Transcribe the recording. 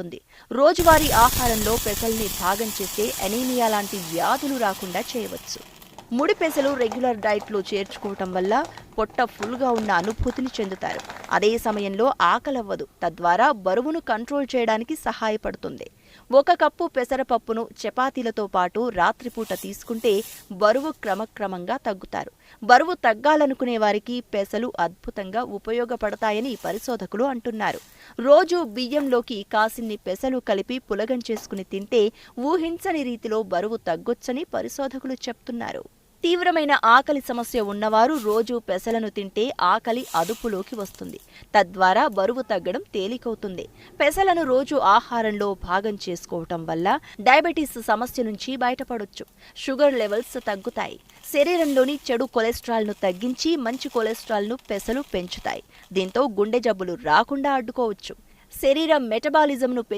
ఉంది. రోజువారీ ఆహారంలో పెసల్ని భాగం చేస్తే అనీమియా లాంటి వ్యాధులు రాకుండా చేయవచ్చు. ముడి పెసలు రెగ్యులర్ డైట్లో చేర్చుకోవటం వల్ల పొట్ట ఫుల్గా ఉన్న అనుభూతిని చెందుతారు. అదే సమయంలో ఆకలవ్వదు, తద్వారా బరువును కంట్రోల్ చేయడానికి సహాయపడుతుంది. 1 కప్పు పెసరపప్పును చపాతీలతో పాటు రాత్రిపూట తీసుకుంటే బరువు క్రమక్రమంగా తగ్గుతారు. బరువు తగ్గాలనుకునే వారికి పెసలు అద్భుతంగా ఉపయోగపడతాయని పరిశోధకులు అంటున్నారు. రోజు బియ్యంలోకి కాసిన్ని పెసలు కలిపి పులగం చేసుకుని తింటే ఊహించని రీతిలో బరువు తగ్గొచ్చని పరిశోధకులు చెప్తున్నారు. తీవ్రమైన ఆకలి సమస్య ఉన్నవారు రోజు పెసలను తింటే ఆకలి అదుపులోకి వస్తుంది. తద్వారా బరువు తగ్గడం తేలికవుతుంది. పెసలను రోజు ఆహారంలో భాగం చేసుకోవటం వల్ల డయాబెటీస్ సమస్య నుంచి బయటపడొచ్చు. షుగర్ లెవెల్స్ తగ్గుతాయి. శరీరంలోని చెడు కొలెస్ట్రాల్ను తగ్గించి మంచి కొలెస్ట్రాల్ను పెసలు పెంచుతాయి. దీంతో గుండె జబ్బులు రాకుండా అడ్డుకోవచ్చు. శరీరం మెటబాలిజంను